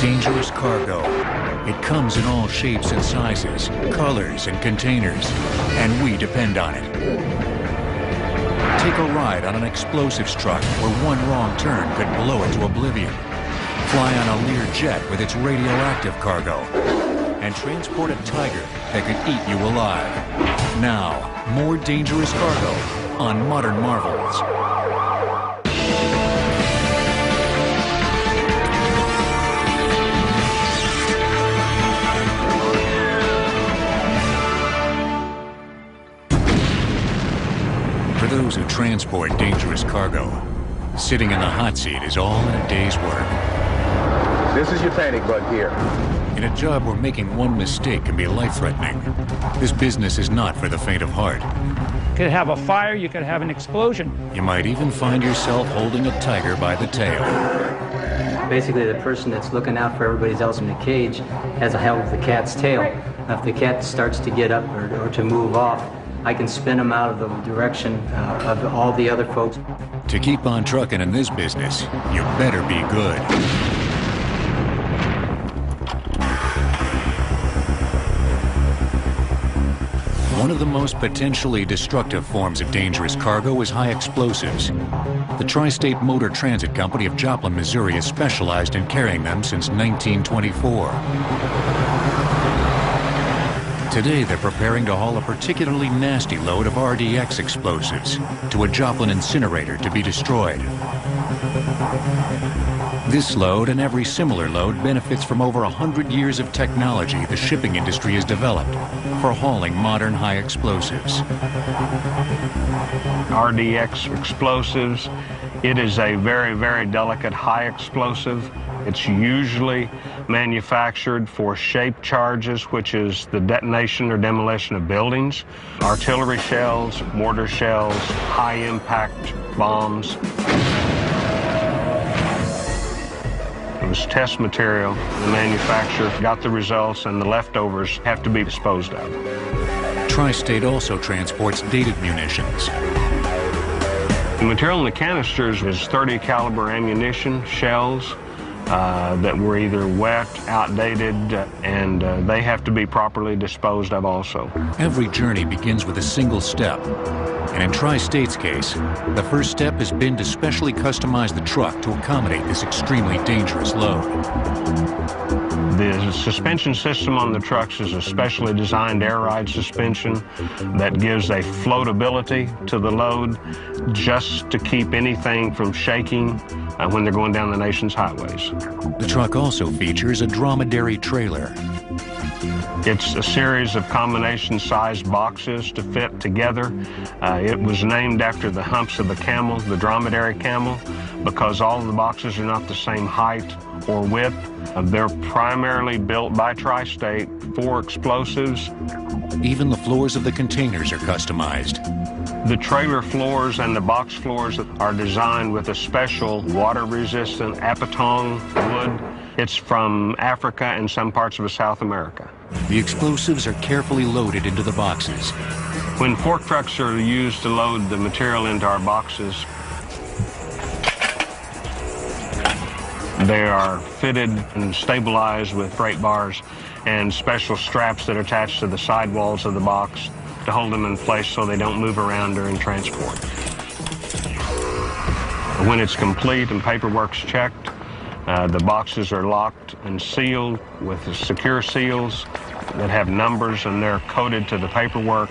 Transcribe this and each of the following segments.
Dangerous cargo. It comes in all shapes and sizes, colors and containers, and we depend on it. Take a ride on an explosives truck where one wrong turn could blow it to oblivion. Fly on a Lear jet with its radioactive cargo. And transport a tiger that could eat you alive. Now, more dangerous cargo on Modern Marvels. For those who transport dangerous cargo, sitting in the hot seat is all in a day's work. This is your panic bug here. In a job where making one mistake can be life-threatening, this business is not for the faint of heart. You could have a fire, you could have an explosion. You might even find yourself holding a tiger by the tail. Basically, the person that's looking out for everybody else in the cage has a hell of the cat's tail. If the cat starts to get up or to move off, I can spin them out of the direction of all the other folks. To keep on trucking in this business, you better be good. One of the most potentially destructive forms of dangerous cargo is high explosives. The Tri-State Motor Transit Company of Joplin, Missouri has specialized in carrying them since 1924. Today, they're preparing to haul a particularly nasty load of RDX explosives to a Joplin incinerator to be destroyed. This load and every similar load benefits from over 100 years of technology the shipping industry has developed for hauling modern high explosives. RDX explosives, it is a very, very delicate high explosive. It's usually manufactured for shape charges, which is the detonation or demolition of buildings, artillery shells, mortar shells, high-impact bombs. It was test material. The manufacturer got the results, and the leftovers have to be disposed of. Tri-State also transports dated munitions. The material in the canisters is .30 caliber ammunition, shells, that were either wet, outdated, and they have to be properly disposed of also. Every journey begins with a single step. And in Tri-State's case, the first step has been to specially customize the truck to accommodate this extremely dangerous load. The suspension system on the trucks is a specially designed air ride suspension that gives a floatability to the load just to keep anything from shaking when they're going down the nation's highways. The truck also features a dromedary trailer. It's a series of combination-sized boxes to fit together. It was named after the humps of the camel, the dromedary camel, because all of the boxes are not the same height or width. They're primarily built by Tri-State for explosives. Even the floors of the containers are customized. The trailer floors and the box floors are designed with a special water-resistant apatong wood. It's from Africa and some parts of South America. The explosives are carefully loaded into the boxes. When fork trucks are used to load the material into our boxes, they are fitted and stabilized with freight bars and special straps that are attached to the sidewalls of the box to hold them in place so they don't move around during transport. When it's complete and paperwork's checked, the boxes are locked and sealed with secure seals that have numbers, and they're coded to the paperwork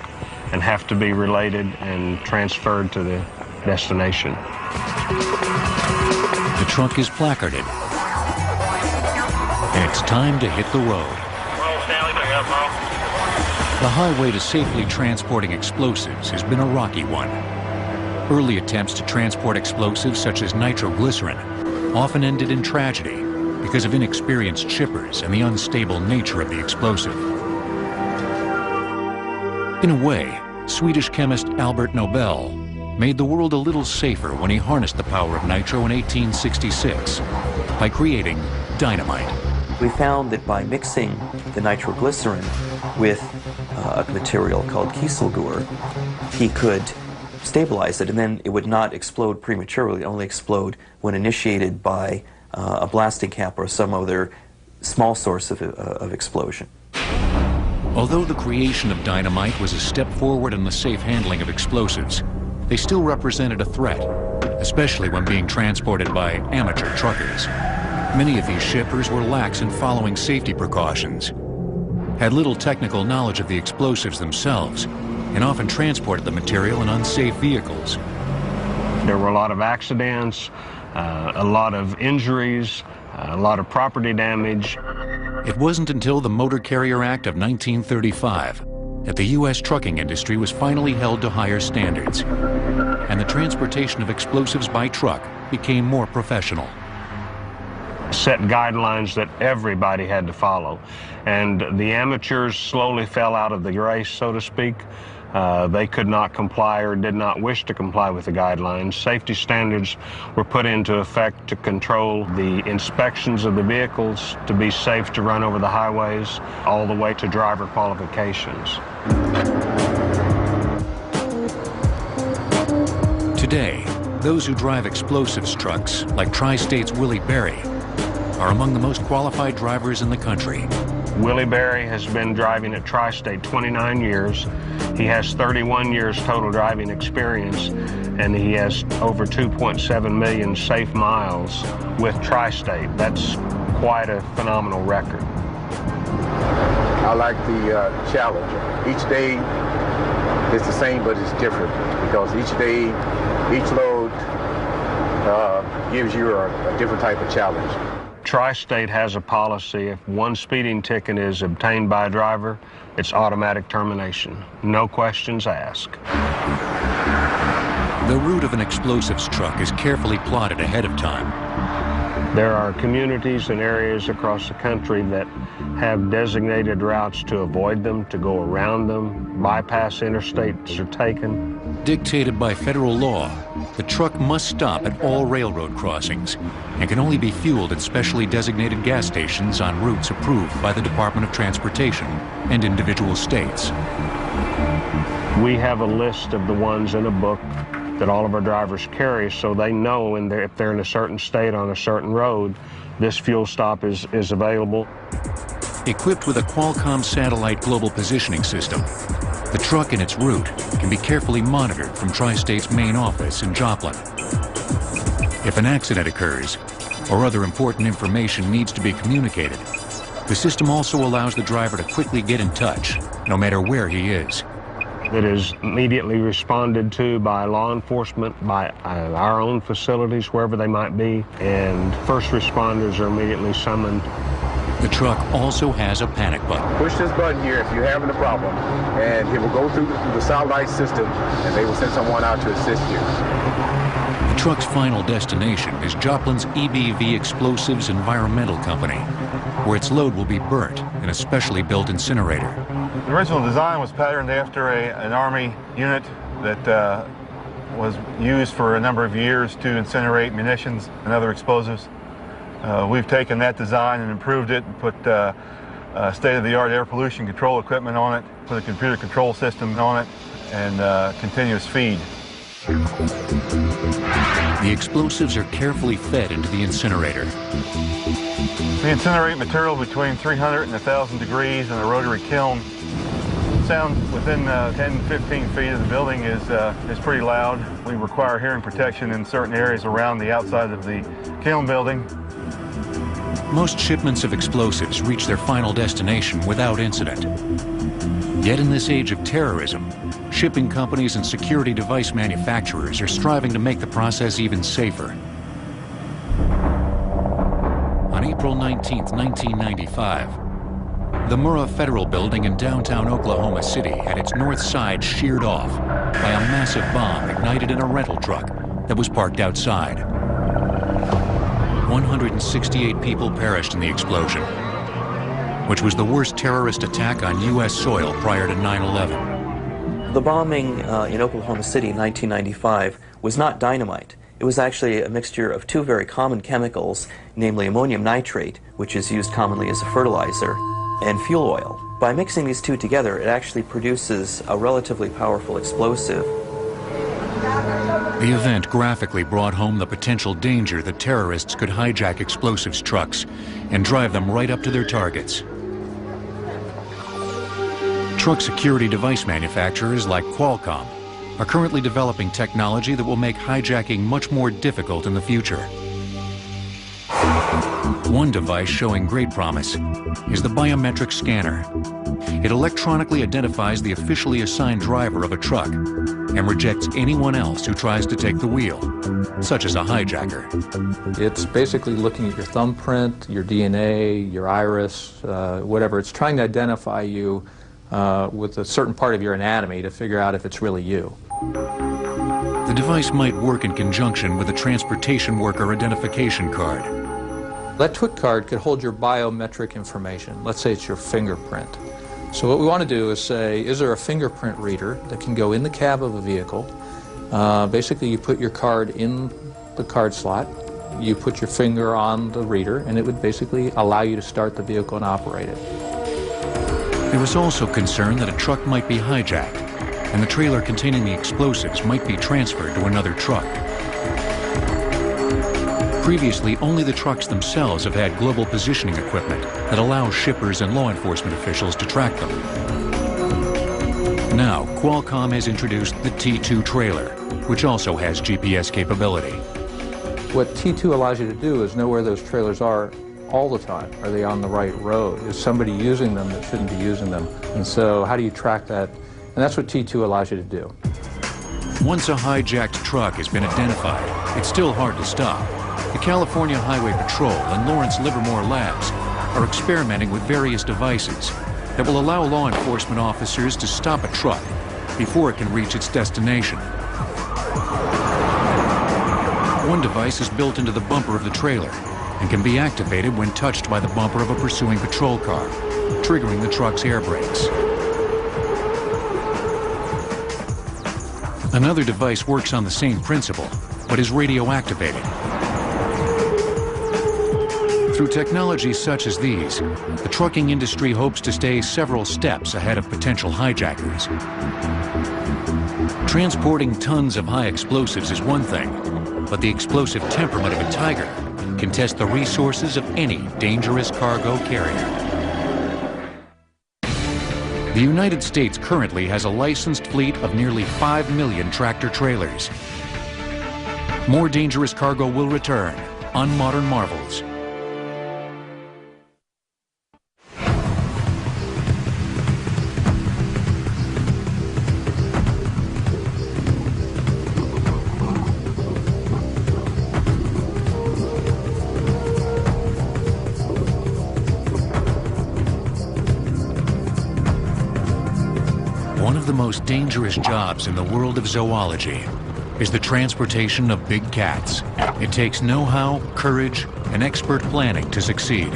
and have to be related and transferred to the destination. The truck is placarded, and it's time to hit the road. The highway to safely transporting explosives has been a rocky one. Early attempts to transport explosives such as nitroglycerin often ended in tragedy because of inexperienced shippers and the unstable nature of the explosive. In a way, Swedish chemist Albert Nobel made the world a little safer when he harnessed the power of nitro in 1866 by creating dynamite. We found that by mixing the nitroglycerin with a material called kieselguhr, he could stabilize it, and then it would not explode prematurely, only explode when initiated by a blasting cap or some other small source of explosion. Although the creation of dynamite was a step forward in the safe handling of explosives, they still represented a threat, especially when being transported by amateur truckers. Many of these shippers were lax in following safety precautions, had little technical knowledge of the explosives themselves, and often transported the material in unsafe vehicles. There were a lot of accidents, a lot of injuries, a lot of property damage. It wasn't until the Motor Carrier Act of 1935 that the U.S. trucking industry was finally held to higher standards, and the transportation of explosives by truck became more professional. Set guidelines that everybody had to follow, and the amateurs slowly fell out of the race, so to speak. They could not comply or did not wish to comply with the guidelines. Safety standards were put into effect to control the inspections of the vehicles, to be safe to run over the highways, all the way to driver qualifications. Today, those who drive explosives trucks, like Tri-State's Willie Berry, are among the most qualified drivers in the country. Willie Berry has been driving at Tri-State 29 years. He has 31 years total driving experience, and he has over 2.7 million safe miles with Tri-State. That's quite a phenomenal record. I like the challenge. Each day is the same, but it's different, because each day, each load gives you a different type of challenge. Tri-State has a policy: if one speeding ticket is obtained by a driver, it's automatic termination. No questions asked. The route of an explosives truck is carefully plotted ahead of time. There are communities and areas across the country that have designated routes to avoid them, to go around them. Bypass interstates are taken. Dictated by federal law, the truck must stop at all railroad crossings and can only be fueled at specially designated gas stations on routes approved by the Department of Transportation and individual states. We have a list of the ones in a book that all of our drivers carry, so they know if they're in a certain state on a certain road, this fuel stop is available. Equipped with a Qualcomm satellite global positioning system, the truck and its route can be carefully monitored from Tri-State's main office in Joplin. If an accident occurs or other important information needs to be communicated, the system also allows the driver to quickly get in touch, no matter where he is. It is immediately responded to by law enforcement, by our own facilities, wherever they might be, and first responders are immediately summoned. The truck also has a panic button. Push this button here if you're having a problem, and it will go through the satellite system, and they will send someone out to assist you. The truck's final destination is Joplin's EBV Explosives Environmental Company, where its load will be burnt in a specially built incinerator. The original design was patterned after an Army unit that was used for a number of years to incinerate munitions and other explosives. We've taken that design and improved it, and put state-of-the-art air pollution control equipment on it, put a computer control system on it, and continuous feed. The explosives are carefully fed into the incinerator. We incinerate material between 300 and 1,000 degrees in a rotary kiln. Sound within 10-15 feet of the building is pretty loud. We require hearing protection in certain areas around the outside of the kiln building. Most shipments of explosives reach their final destination without incident. Yet in this age of terrorism, shipping companies and security device manufacturers are striving to make the process even safer. On April 19, 1995, the Murrah Federal Building in downtown Oklahoma City had its north side sheared off by a massive bomb ignited in a rental truck that was parked outside. 168 people perished in the explosion, which was the worst terrorist attack on U.S. soil prior to 9/11. The bombing in Oklahoma City in 1995 was not dynamite. It was actually a mixture of two very common chemicals, namely ammonium nitrate, which is used commonly as a fertilizer, and fuel oil. By mixing these two together, it actually produces a relatively powerful explosive. The event graphically brought home the potential danger that terrorists could hijack explosives trucks and drive them right up to their targets. Truck security device manufacturers like Qualcomm are currently developing technology that will make hijacking much more difficult in the future. One device showing great promise is the biometric scanner. It electronically identifies the officially assigned driver of a truck and rejects anyone else who tries to take the wheel, such as a hijacker. It's basically looking at your thumbprint, your DNA, your iris, whatever. It's trying to identify you with a certain part of your anatomy to figure out if it's really you. The device might work in conjunction with a transportation worker identification card. That TWIC card could hold your biometric information. Let's say it's your fingerprint. So what we want to do is say, is there a fingerprint reader that can go in the cab of a vehicle? Basically, you put your card in the card slot, you put your finger on the reader, and it would basically allow you to start the vehicle and operate it. There was also concern that a truck might be hijacked, and the trailer containing the explosives might be transferred to another truck. Previously, only the trucks themselves have had global positioning equipment that allows shippers and law enforcement officials to track them. Now, Qualcomm has introduced the T2 trailer, which also has GPS capability. What T2 allows you to do is know where those trailers are all the time. Are they on the right road? Is somebody using them that shouldn't be using them? And so how do you track that? And that's what T2 allows you to do. Once a hijacked truck has been identified, it's still hard to stop. The California Highway Patrol and Lawrence Livermore Labs are experimenting with various devices that will allow law enforcement officers to stop a truck before it can reach its destination. One device is built into the bumper of the trailer and can be activated when touched by the bumper of a pursuing patrol car, triggering the truck's air brakes. Another device works on the same principle, but is radio activated. Through technologies such as these, the trucking industry hopes to stay several steps ahead of potential hijackers. Transporting tons of high explosives is one thing, but the explosive temperament of a Tiger can test the resources of any dangerous cargo carrier. The United States currently has a licensed fleet of nearly 5 million tractor-trailers. More dangerous cargo will return on Modern Marvels. One of the most dangerous jobs in the world of zoology is the transportation of big cats. It takes know-how, courage, and expert planning to succeed.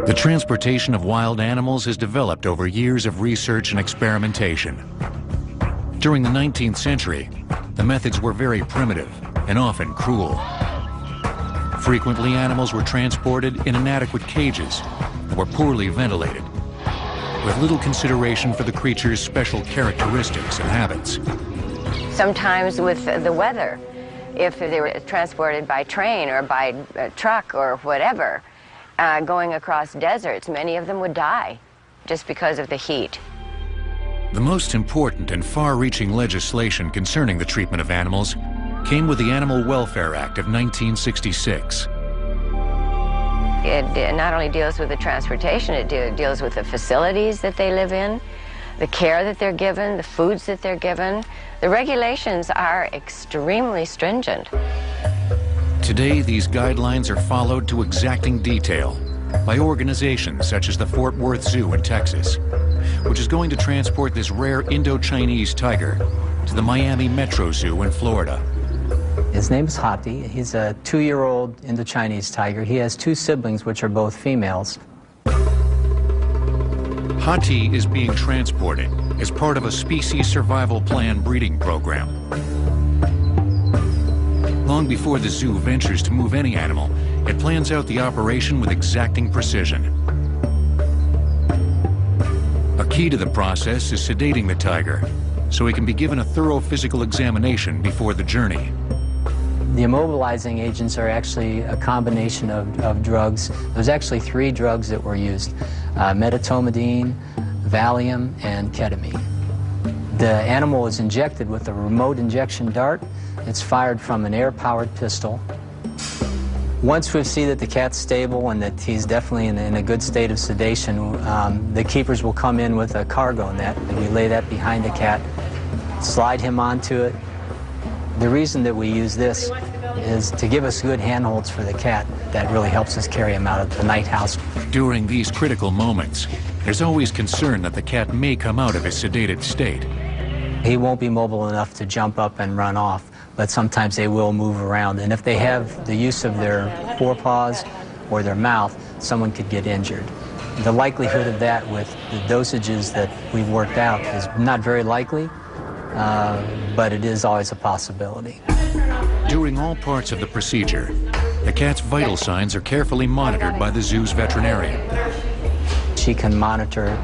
The transportation of wild animals has developed over years of research and experimentation. During the 19th century, the methods were very primitive and often cruel. Frequently, animals were transported in inadequate cages that were poorly ventilated, with little consideration for the creature's special characteristics and habits. Sometimes with the weather, if they were transported by train or by truck or whatever, going across deserts, many of them would die just because of the heat. The most important and far-reaching legislation concerning the treatment of animals came with the Animal Welfare Act of 1966. It not only deals with the transportation, it deals with the facilities that they live in, the care that they're given, the foods that they're given. The regulations are extremely stringent. Today, these guidelines are followed to exacting detail by organizations such as the Fort Worth Zoo in Texas, which is going to transport this rare Indo-Chinese tiger to the Miami Metro Zoo in Florida. His name is Hati. He's a 2-year-old Indo-Chinese tiger. He has 2 siblings, which are both females. Hati is being transported as part of a species survival plan breeding program. Long before the zoo ventures to move any animal, it plans out the operation with exacting precision. A key to the process is sedating the tiger so he can be given a thorough physical examination before the journey. The immobilizing agents are actually a combination of drugs. There's actually 3 drugs that were used: medetomidine, Valium, and ketamine. The animal is injected with a remote injection dart. It's fired from an air-powered pistol. Once we see that the cat's stable and that he's definitely in a good state of sedation, the keepers will come in with a cargo net, and we lay that behind the cat, slide him onto it. The reason that we use this is to give us good handholds for the cat. That really helps us carry him out of the night house. During these critical moments, there's always concern that the cat may come out of his sedated state. He won't be mobile enough to jump up and run off, but sometimes they will move around. And if they have the use of their forepaws or their mouth, someone could get injured. The likelihood of that with the dosages that we've worked out is not very likely, but it is always a possibility. During all parts of the procedure, the cat's vital signs are carefully monitored by the zoo's veterinarian. She can monitor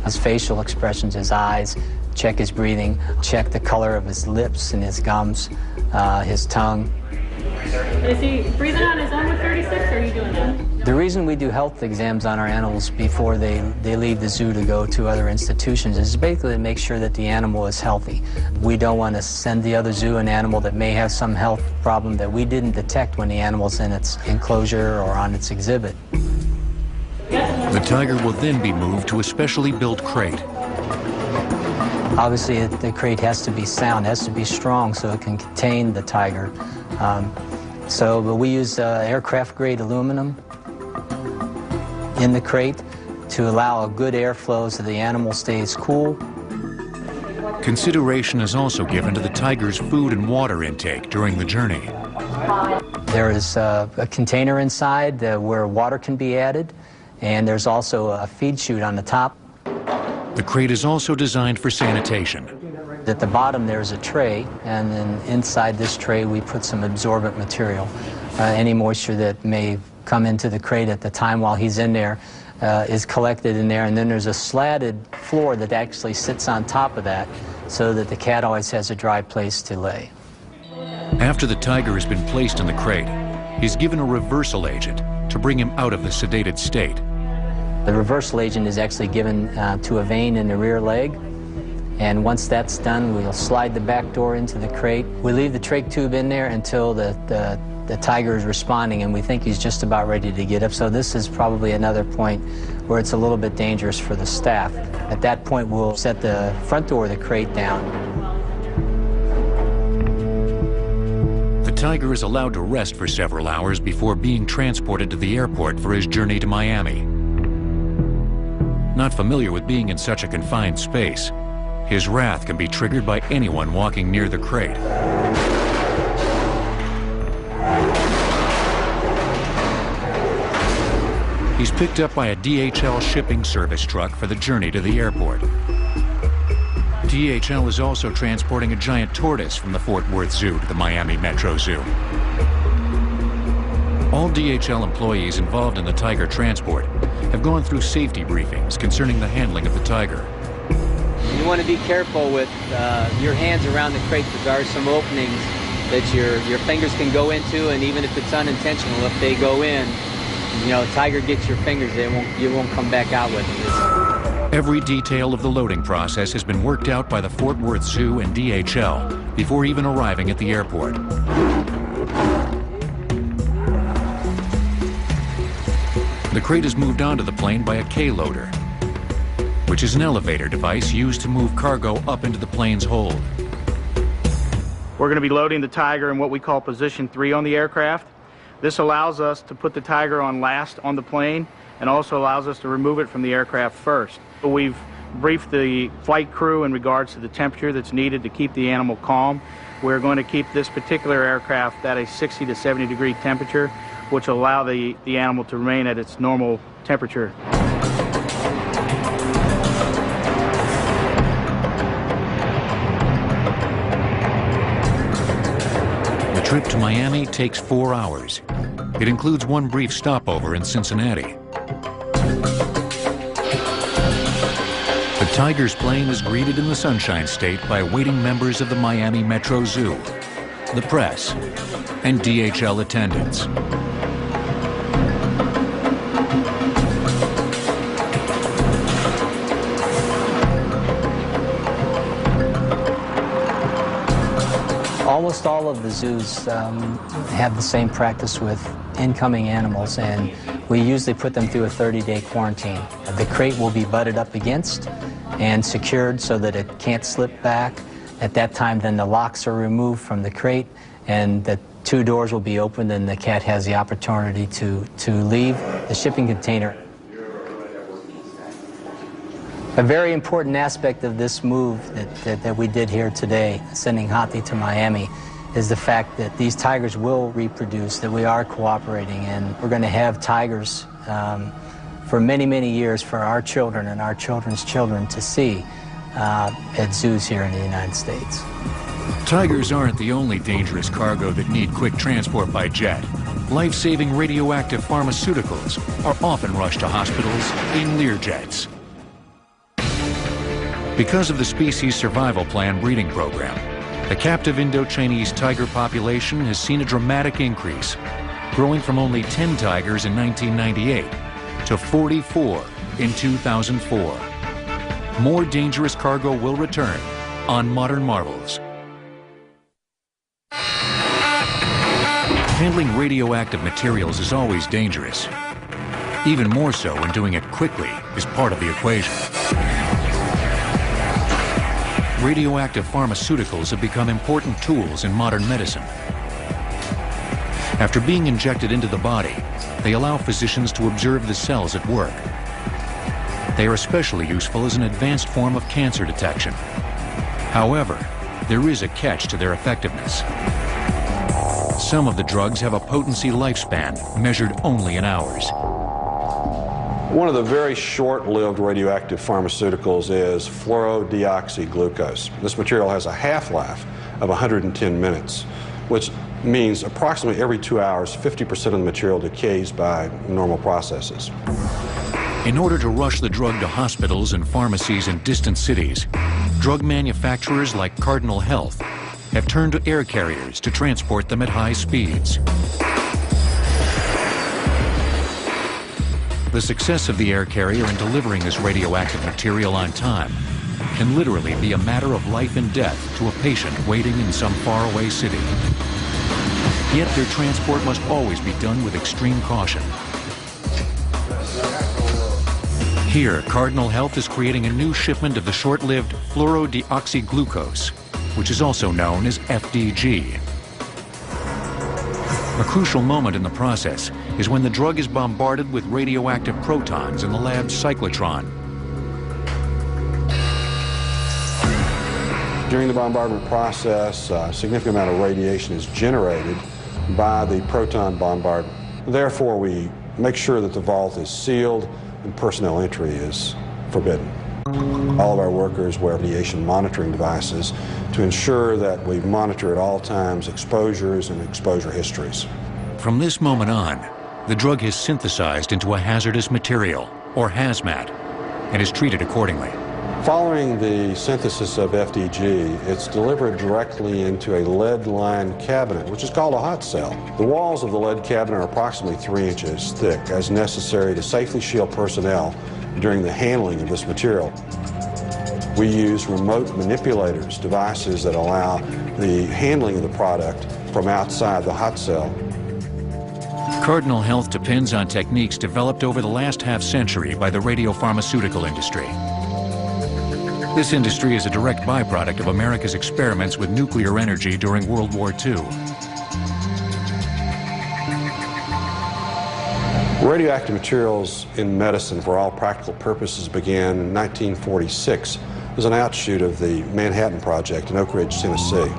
his facial expressions, his eyes, check his breathing, check the color of his lips and his gums, his tongue. Is he breathing on his own with 36, or are you doing that? The reason we do health exams on our animals before they leave the zoo to go to other institutions is basically to make sure that the animal is healthy. We don't want to send the other zoo an animal that may have some health problem that we didn't detect when the animal's in its enclosure or on its exhibit. The tiger will then be moved to a specially built crate. Obviously, the crate has to be sound, has to be strong so it can contain the tiger. But we use aircraft-grade aluminum in the crate to allow a good airflow so the animal stays cool. Consideration is also given to the tiger's food and water intake during the journey. There is a container inside where water can be added, and there's also a feed chute on the top. The crate is also designed for sanitation. At the bottom there's a tray, and then inside this tray we put some absorbent material. Any moisture that may come into the crate at the time while he's in there is collected in there, and then there's a slatted floor that actually sits on top of that so that the cat always has a dry place to lay. After the tiger has been placed in the crate, he's given a reversal agent to bring him out of the sedated state. The reversal agent is actually given to a vein in the rear leg, and once that's done, we'll slide the back door into the crate. We leave the trach tube in there until the tiger is responding, and we think he's just about ready to get up. So this is probably another point where it's a little bit dangerous for the staff. At that point, we'll set the front door of the crate down. The tiger is allowed to rest for several hours before being transported to the airport for his journey to Miami. Not familiar with being in such a confined space, his wrath can be triggered by anyone walking near the crate. He's picked up by a DHL shipping service truck for the journey to the airport. DHL is also transporting a giant tortoise from the Fort Worth Zoo to the Miami Metro Zoo. All DHL employees involved in the tiger transport have gone through safety briefings concerning the handling of the tiger. You want to be careful with your hands around the crate because there are some openings that your fingers can go into, and even if it's unintentional, if they go in, you know, tiger gets your fingers, you won't come back out with it. Every detail of the loading process has been worked out by the Fort Worth Zoo and DHL before even arriving at the airport. The crate is moved onto the plane by a K-loader, which is an elevator device used to move cargo up into the plane's hold. We're going to be loading the tiger in what we call position 3 on the aircraft. This allows us to put the tiger on last on the plane and also allows us to remove it from the aircraft first. We've briefed the flight crew in regards to the temperature that's needed to keep the animal calm. We're going to keep this particular aircraft at a 60 to 70 degree temperature, which will allow the animal to remain at its normal temperature. The trip to Miami takes 4 hours. It includes one brief stopover in Cincinnati. The Tiger's plane is greeted in the Sunshine State by waiting members of the Miami Metro Zoo, the press, and DHL attendants. Almost all of the zoos have the same practice with incoming animals, and we usually put them through a 30-day quarantine. The crate will be butted up against and secured so that it can't slip back. At that time, then the locks are removed from the crate, and the 2 doors will be opened, and the cat has the opportunity to leave the shipping container. A very important aspect of this move that we did here today, sending Hathi to Miami, is the fact that these tigers will reproduce, that we are cooperating, and we're going to have tigers for many, many years for our children and our children's children to see at zoos here in the United States. Tigers aren't the only dangerous cargo that need quick transport by jet. Life-saving radioactive pharmaceuticals are often rushed to hospitals in Learjets. Because of the species survival plan breeding program, the captive Indo-Chinese tiger population has seen a dramatic increase, growing from only 10 tigers in 1998 to 44 in 2004. More dangerous cargo will return on Modern Marvels. Handling radioactive materials is always dangerous. Even more so when doing it quickly is part of the equation. Radioactive pharmaceuticals have become important tools in modern medicine. After being injected into the body, they allow physicians to observe the cells at work. They are especially useful as an advanced form of cancer detection. However, there is a catch to their effectiveness. Some of the drugs have a potency lifespan measured only in hours. One of the very short-lived radioactive pharmaceuticals is fluorodeoxyglucose. This material has a half-life of 110 minutes, which means approximately every 2 hours, 50% of the material decays by normal processes. In order to rush the drug to hospitals and pharmacies in distant cities, drug manufacturers like Cardinal Health have turned to air carriers to transport them at high speeds. The success of the air carrier in delivering this radioactive material on time can literally be a matter of life and death to a patient waiting in some faraway city. Yet their transport must always be done with extreme caution. Here, Cardinal Health is creating a new shipment of the short-lived fluorodeoxyglucose, which is also known as FDG. A crucial moment in the process is when the drug is bombarded with radioactive protons in the lab's cyclotron. During the bombardment process, a significant amount of radiation is generated by the proton bombardment. Therefore, we make sure that the vault is sealed and personnel entry is forbidden. All of our workers wear radiation monitoring devices to ensure that we monitor at all times exposures and exposure histories. From this moment on, the drug is synthesized into a hazardous material, or hazmat, and is treated accordingly. Following the synthesis of FDG, it's delivered directly into a lead-lined cabinet, which is called a hot cell. The walls of the lead cabinet are approximately 3 inches thick, as necessary to safely shield personnel during the handling of this material. We use remote manipulators, devices that allow the handling of the product from outside the hot cell. Cardinal Health depends on techniques developed over the last half-century by the radiopharmaceutical industry. This industry is a direct byproduct of America's experiments with nuclear energy during World War II. Radioactive materials in medicine, for all practical purposes, began in 1946 as an outshoot of the Manhattan Project in Oak Ridge, Tennessee.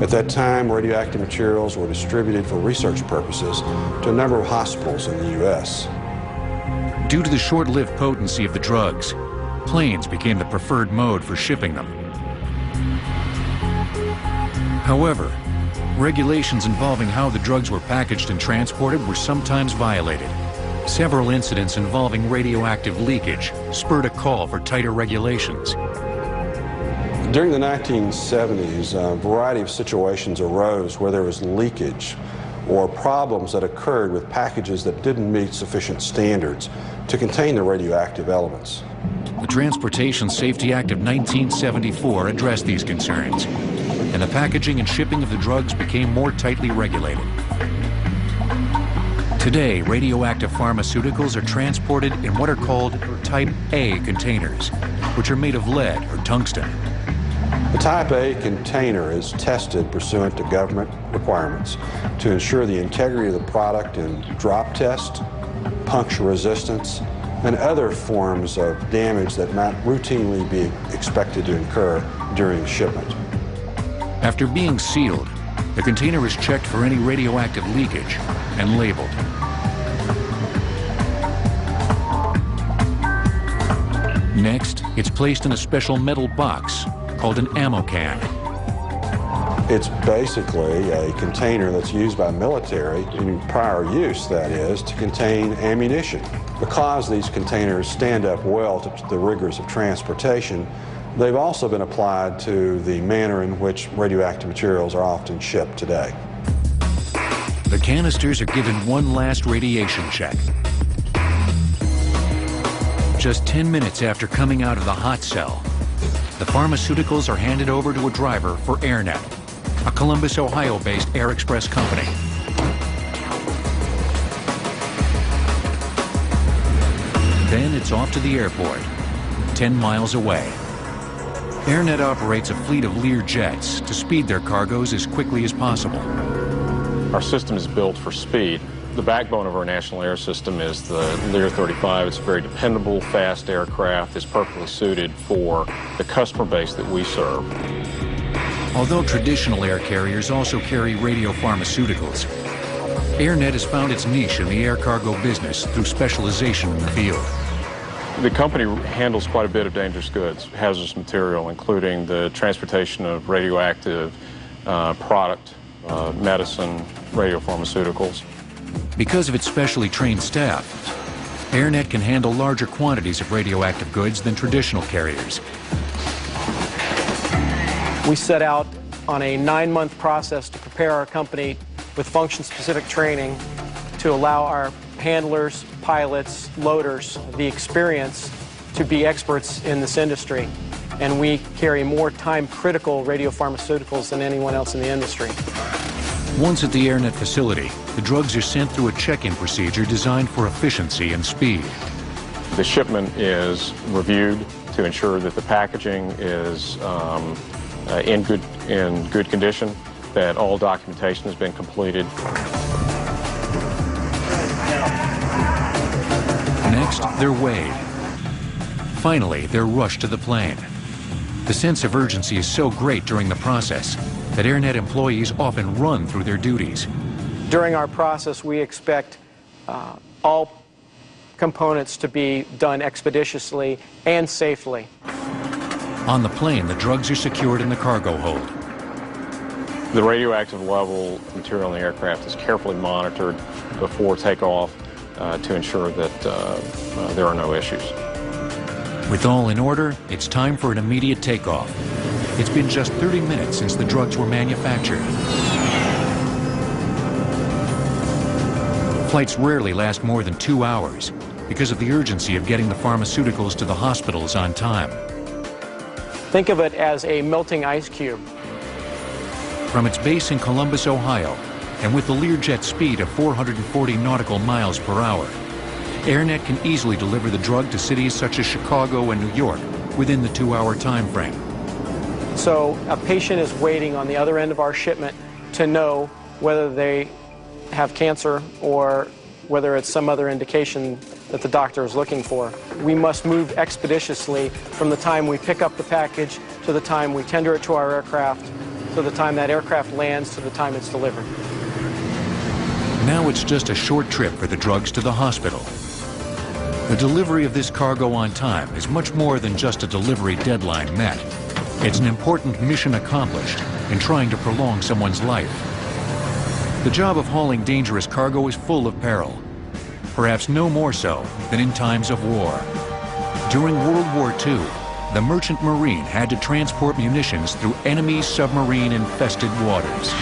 At that time, radioactive materials were distributed for research purposes to a number of hospitals in the U.S. Due to the short-lived potency of the drugs, planes became the preferred mode for shipping them. However, regulations involving how the drugs were packaged and transported were sometimes violated. Several incidents involving radioactive leakage spurred a call for tighter regulations. During the 1970s, a variety of situations arose where there was leakage or problems that occurred with packages that didn't meet sufficient standards to contain the radioactive elements. The Transportation Safety Act of 1974 addressed these concerns, and the packaging and shipping of the drugs became more tightly regulated. Today, radioactive pharmaceuticals are transported in what are called Type A containers, which are made of lead or tungsten. The Type A container is tested pursuant to government requirements to ensure the integrity of the product in drop test, puncture resistance, and other forms of damage that might routinely be expected to occur during shipment. After being sealed, the container is checked for any radioactive leakage and labeled. Next, it's placed in a special metal box called an ammo can. It's basically a container that's used by military, in prior use that is, to contain ammunition. Because these containers stand up well to the rigors of transportation, they've also been applied to the manner in which radioactive materials are often shipped today. The canisters are given one last radiation check. Just 10 minutes after coming out of the hot cell, the pharmaceuticals are handed over to a driver for AirNet, a Columbus, Ohio-based Air Express company. Then it's off to the airport, 10 miles away. AirNet operates a fleet of Lear jets to speed their cargoes as quickly as possible. Our system is built for speed. The backbone of our national air system is the Lear 35. It's a very dependable, fast aircraft. It's perfectly suited for the customer base that we serve. Although traditional air carriers also carry radiopharmaceuticals, AirNet has found its niche in the air cargo business through specialization in the field. The company handles quite a bit of dangerous goods, hazardous material, including the transportation of radioactive product, medicine, radiopharmaceuticals. Because of its specially trained staff, AirNet can handle larger quantities of radioactive goods than traditional carriers. We set out on a 9-month process to prepare our company with function-specific training to allow our handlers, pilots, loaders the experience to be experts in this industry. And we carry more time-critical radiopharmaceuticals than anyone else in the industry. Once at the AirNet facility, the drugs are sent through a check-in procedure designed for efficiency and speed. The shipment is reviewed to ensure that the packaging is in good condition, that all documentation has been completed. Next, they're weighed. Finally, they're rushed to the plane. The sense of urgency is so great during the process that AirNet employees often run through their duties. During our process, we expect all components to be done expeditiously and safely. On the plane, the drugs are secured in the cargo hold. The radioactive level of material in the aircraft is carefully monitored before takeoff to ensure that there are no issues. With all in order, it's time for an immediate takeoff. It's been just 30 minutes since the drugs were manufactured. Flights rarely last more than 2 hours because of the urgency of getting the pharmaceuticals to the hospitals on time. Think of it as a melting ice cube. From its base in Columbus, Ohio, and with the Learjet speed of 440 nautical miles per hour, AirNet can easily deliver the drug to cities such as Chicago and New York within the 2-hour time frame. So a patient is waiting on the other end of our shipment to know whether they have cancer or whether it's some other indication that the doctor is looking for. We must move expeditiously from the time we pick up the package to the time we tender it to our aircraft, to the time that aircraft lands, to the time it's delivered. Now it's just a short trip for the drugs to the hospital. The delivery of this cargo on time is much more than just a delivery deadline met. It's an important mission accomplished in trying to prolong someone's life. The job of hauling dangerous cargo is full of peril. perhaps no more so than in times of war. During World War II, the Merchant Marine had to transport munitions through enemy submarine-infested waters.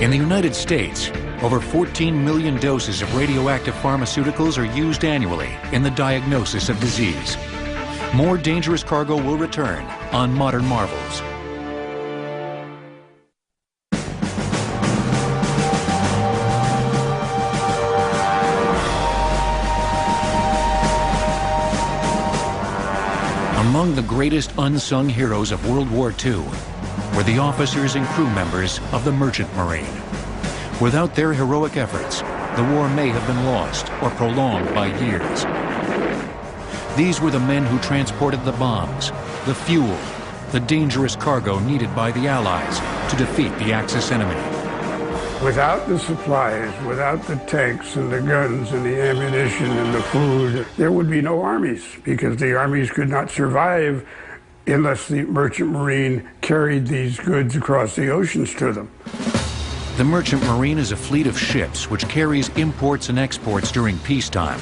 In the United States, over 14 million doses of radioactive pharmaceuticals are used annually in the diagnosis of disease. More dangerous cargo will return on Modern Marvels. Among the greatest unsung heroes of World War II were the officers and crew members of the Merchant Marine. Without their heroic efforts, the war may have been lost or prolonged by years. These were the men who transported the bombs, the fuel, the dangerous cargo needed by the Allies to defeat the Axis enemy. Without the supplies, without the tanks and the guns and the ammunition and the food, there would be no armies, because the armies could not survive unless the Merchant Marine carried these goods across the oceans to them. The Merchant Marine is a fleet of ships which carries imports and exports during peacetime,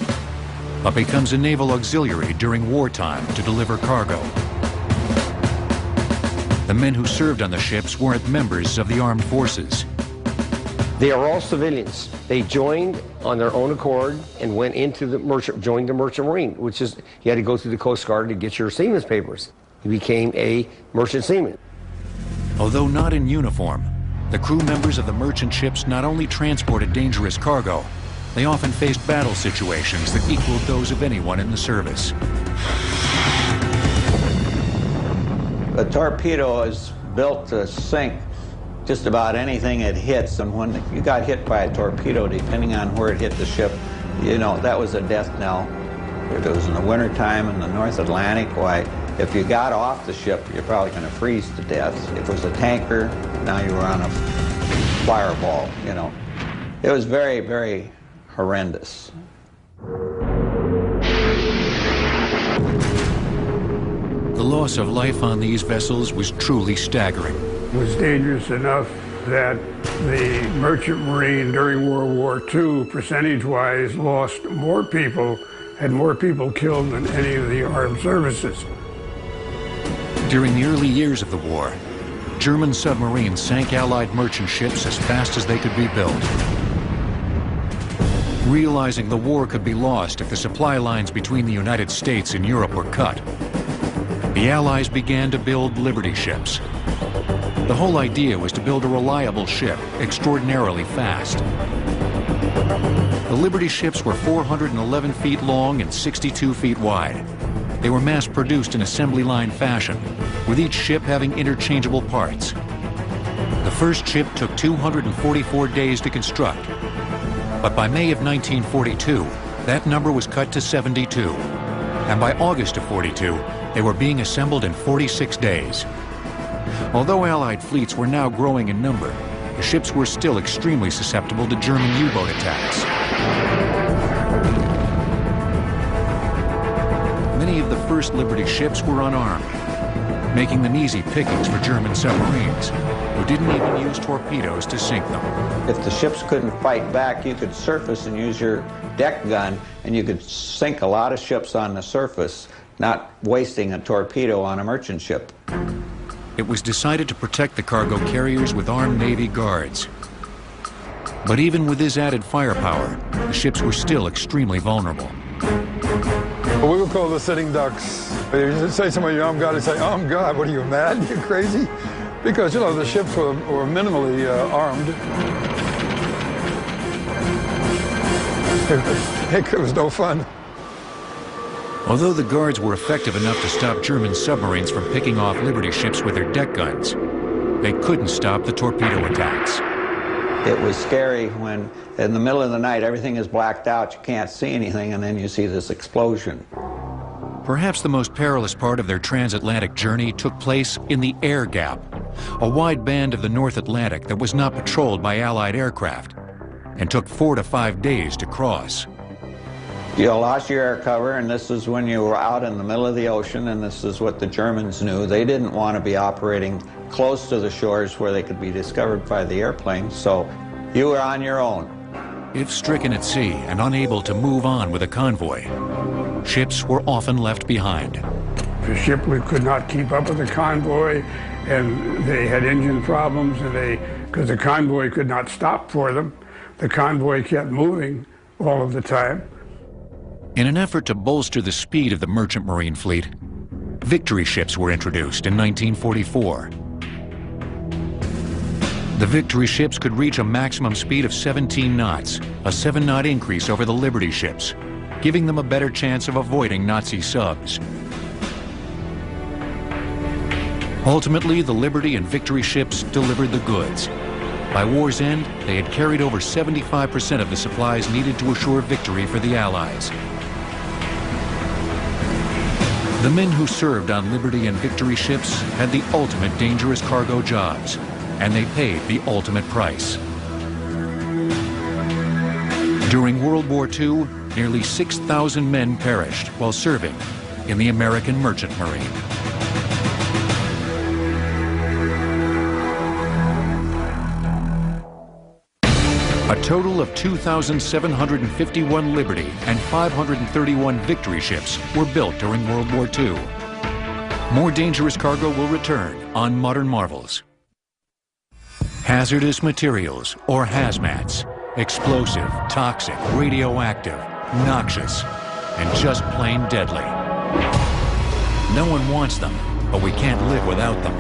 but becomes a naval auxiliary during wartime to deliver cargo. The men who served on the ships weren't members of the armed forces. They are all civilians. They joined on their own accord and went into joined the Merchant Marine, which is, you had to go through the Coast Guard to get your seaman's papers. You became a merchant seaman. Although not in uniform, the crew members of the merchant ships not only transported dangerous cargo, they often faced battle situations that equaled those of anyone in the service. A torpedo is built to sink just about anything it hits, and when you got hit by a torpedo, depending on where it hit the ship, you know, that was a death knell. If it was in the wintertime in the North Atlantic, why, if you got off the ship, you're probably going to freeze to death. If it was a tanker, now you were on a fireball, you know. It was very, very horrendous. The loss of life on these vessels was truly staggering. It was dangerous enough that the Merchant Marine during World War II, percentage-wise, lost more people, had more people killed than any of the armed services. During the early years of the war, German submarines sank Allied merchant ships as fast as they could be built. Realizing the war could be lost if the supply lines between the United States and Europe were cut, the Allies began to build Liberty ships. The whole idea was to build a reliable ship, extraordinarily fast. The Liberty ships were 411 feet long and 62 feet wide. They were mass-produced in assembly line fashion, with each ship having interchangeable parts. The first ship took 244 days to construct, but by May of 1942, that number was cut to 72, and by August of 42, they were being assembled in 46 days. Although Allied fleets were now growing in number, the ships were still extremely susceptible to German U-boat attacks. Many of the first Liberty ships were unarmed, making them easy pickings for German submarines, who didn't even use torpedoes to sink them. If the ships couldn't fight back, you could surface and use your deck gun, and you could sink a lot of ships on the surface, not wasting a torpedo on a merchant ship. It was decided to protect the cargo carriers with armed Navy guards. But even with this added firepower, the ships were still extremely vulnerable. We would call the sitting ducks. You say somebody you're armed guard, they say, "Armed guard, what are you, mad? You're crazy?" Because, you know, the ships were minimally armed. It was no fun. Although the guards were effective enough to stop German submarines from picking off Liberty ships with their deck guns, they couldn't stop the torpedo attacks. It was scary when, in the middle of the night, everything is blacked out, you can't see anything, and then you see this explosion. Perhaps the most perilous part of their transatlantic journey took place in the air gap, a wide band of the North Atlantic that was not patrolled by Allied aircraft, and took 4 to 5 days to cross. You lost your air cover, and this is when you were out in the middle of the ocean, and this is what the Germans knew. They didn't want to be operating close to the shores where they could be discovered by the airplane. So you were on your own. If stricken at sea and unable to move on with a convoy, ships were often left behind. If a ship could not keep up with the convoy and they had engine problems, and because the convoy could not stop for them, the convoy kept moving all of the time. In an effort to bolster the speed of the merchant marine fleet, Victory ships were introduced in 1944. The Victory ships could reach a maximum speed of 17 knots, a 7-knot increase over the Liberty ships, giving them a better chance of avoiding Nazi subs. Ultimately, the Liberty and Victory ships delivered the goods. By war's end, they had carried over 75% of the supplies needed to assure victory for the Allies. The men who served on Liberty and Victory ships had the ultimate dangerous cargo jobs, and they paid the ultimate price. During World War II, nearly 6,000 men perished while serving in the American Merchant Marine. A total of 2,751 Liberty and 531 Victory ships were built during World War II. More dangerous cargo will return on Modern Marvels. Hazardous materials, or hazmats, explosive, toxic, radioactive, noxious, and just plain deadly. No one wants them, but we can't live without them.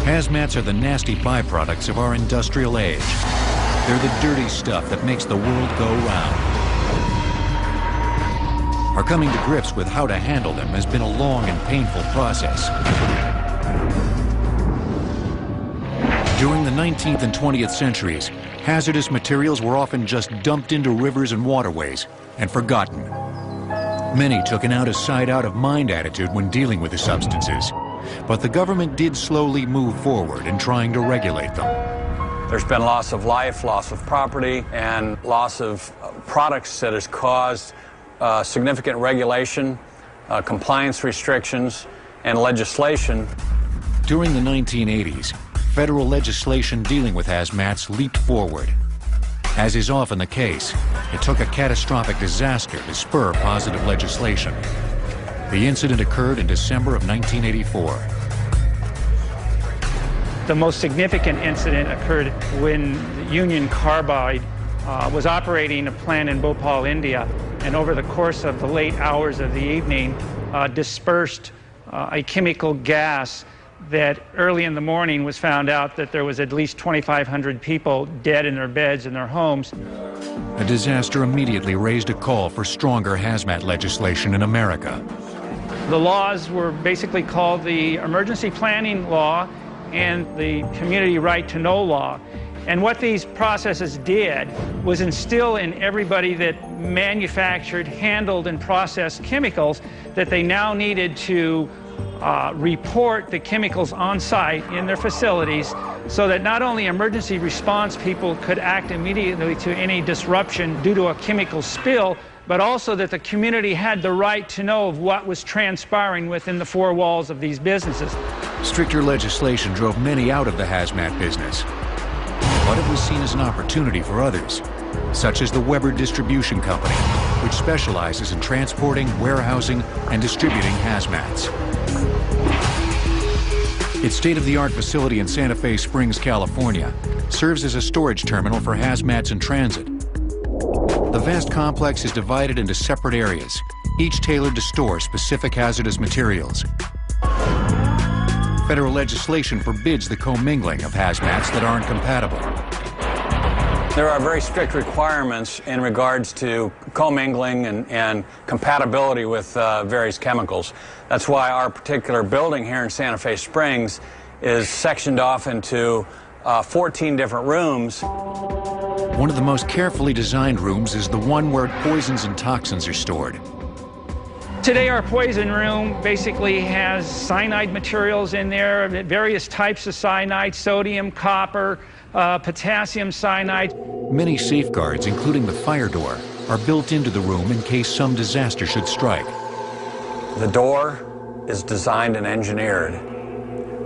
Hazmats are the nasty byproducts of our industrial age. They're the dirty stuff that makes the world go round. Our coming to grips with how to handle them has been a long and painful process. During the 19th and 20th centuries, hazardous materials were often just dumped into rivers and waterways and forgotten. Many took an out-of-sight, out-of-mind attitude when dealing with the substances, but the government did slowly move forward in trying to regulate them. There's been loss of life, loss of property, and loss of products that has caused significant regulation, compliance restrictions, and legislation. During the 1980s, federal legislation dealing with hazmats leaped forward. As is often the case, it took a catastrophic disaster to spur positive legislation. The incident occurred in December of 1984. The most significant incident occurred when Union Carbide was operating a plant in Bhopal, India, and over the course of the late hours of the evening dispersed a chemical gas that early in the morning was found out that there was at least 2,500 people dead in their beds in their homes. A disaster immediately raised a call for stronger hazmat legislation in America. The laws were basically called the Emergency Planning Law and the Community Right to Know Law. And what these processes did was instill in everybody that manufactured, handled, and processed chemicals that they now needed to report the chemicals on site in their facilities so that not only emergency response people could act immediately to any disruption due to a chemical spill, but also that the community had the right to know of what was transpiring within the four walls of these businesses. Stricter legislation drove many out of the hazmat business, but it was seen as an opportunity for others, such as the Weber Distribution Company, which specializes in transporting, warehousing, and distributing hazmats. Its state-of-the-art facility in Santa Fe Springs, California, serves as a storage terminal for hazmats in transit. The vast complex is divided into separate areas, each tailored to store specific hazardous materials. Federal legislation forbids the commingling of hazmats that aren't compatible. There are very strict requirements in regards to commingling and compatibility with various chemicals. That's why our particular building here in Santa Fe Springs is sectioned off into 14 different rooms. One of the most carefully designed rooms is the one where poisons and toxins are stored. Today our poison room basically has cyanide materials in there, various types of cyanide, sodium, copper, potassium cyanide. Many safeguards, including the fire door, are built into the room in case some disaster should strike. The door is designed and engineered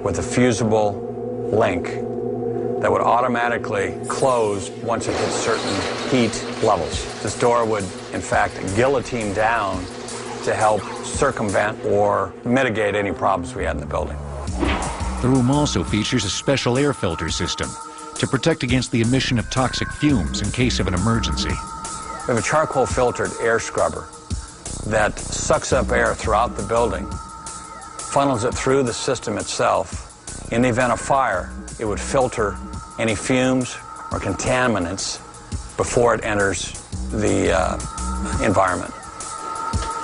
with a fusible link that would automatically close once it hits certain heat levels. This door would, in fact, guillotine down to help circumvent or mitigate any problems we had in the building. The room also features a special air filter system to protect against the emission of toxic fumes in case of an emergency. We have a charcoal-filtered air scrubber that sucks up air throughout the building, funnels it through the system itself. In the event of fire, it would filter any fumes or contaminants before it enters the environment.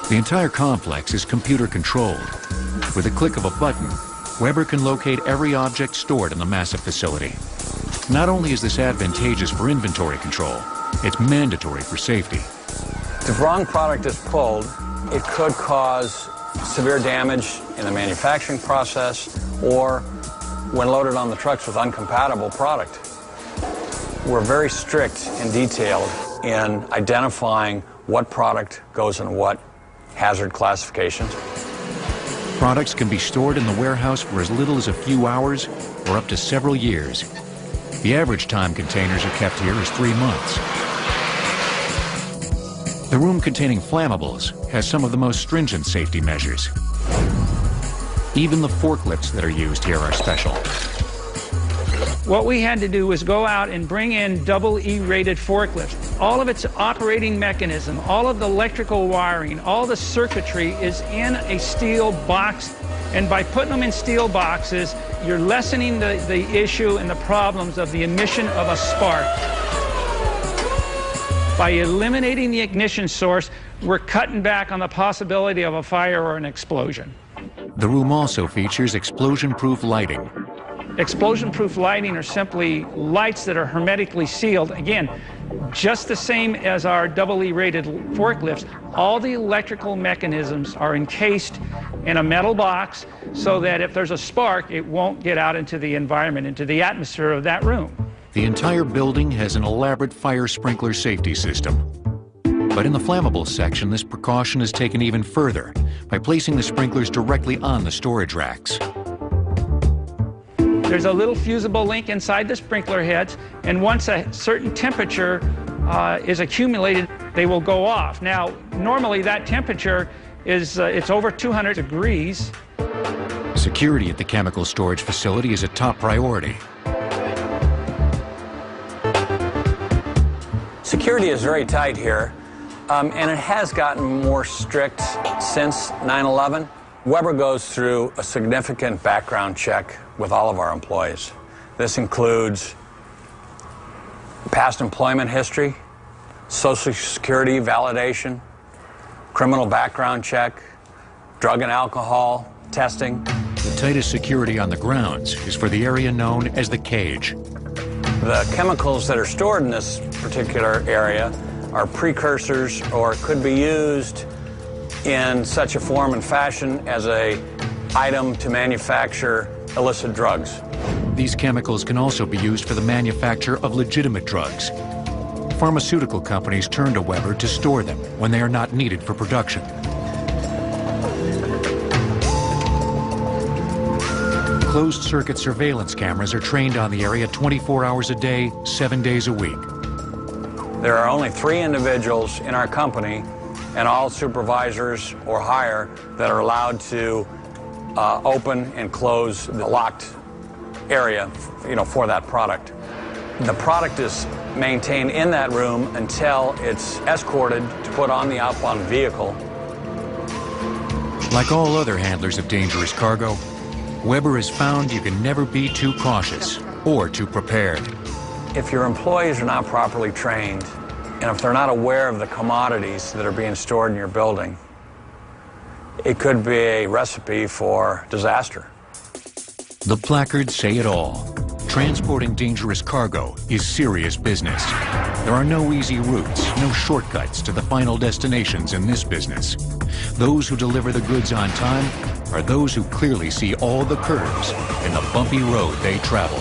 The entire complex is computer controlled. With a click of a button, Weber can locate every object stored in the massive facility. Not only is this advantageous for inventory control, it's mandatory for safety. If the wrong product is pulled, it could cause severe damage in the manufacturing process or when loaded on the trucks with uncompatible product. We're very strict and detailed in identifying what product goes in what hazard classifications. Products can be stored in the warehouse for as little as a few hours or up to several years. The average time containers are kept here is 3 months. The room containing flammables has some of the most stringent safety measures. Even the forklifts that are used here are special. What we had to do was go out and bring in EE rated forklifts. All of its operating mechanism, all of the electrical wiring, all the circuitry is in a steel box. And by putting them in steel boxes, you're lessening the issue and the problems of the emission of a spark. By eliminating the ignition source, we're cutting back on the possibility of a fire or an explosion. The room also features explosion-proof lighting. Explosion-proof lighting are simply lights that are hermetically sealed. Again, just the same as our EE rated forklifts, all the electrical mechanisms are encased in a metal box so that if there's a spark, it won't get out into the environment, into the atmosphere of that room. The entire building has an elaborate fire sprinkler safety system. But in the flammable section, this precaution is taken even further by placing the sprinklers directly on the storage racks. There's a little fusible link inside the sprinkler heads, and once a certain temperature is accumulated, they will go off. Now, normally that temperature is it's over 200 degrees. Security at the chemical storage facility is a top priority. Security is very tight here, and it has gotten more strict since 9/11. Weber goes through a significant background check with all of our employees. This includes past employment history, Social Security validation, criminal background check, drug and alcohol testing. The tightest security on the grounds is for the area known as the cage. The chemicals that are stored in this particular area are precursors or could be used in such a form and fashion as an item to manufacture illicit drugs. These chemicals can also be used for the manufacture of legitimate drugs. Pharmaceutical companies turn to Weber to store them when they are not needed for production. Closed-circuit surveillance cameras are trained on the area 24 hours a day, 7 days a week. There are only 3 individuals in our company and all supervisors or higher that are allowed to open and close the locked area, for that product. The product is maintained in that room until it's escorted to put on the outbound vehicle. Like all other handlers of dangerous cargo, Weber has found you can never be too cautious or too prepared. If your employees are not properly trained, and if they're not aware of the commodities that are being stored in your building, it could be a recipe for disaster. The placards say it all. Transporting dangerous cargo is serious business. There are no easy routes, no shortcuts to the final destinations in this business. Those who deliver the goods on time are those who clearly see all the curves in the bumpy road they travel.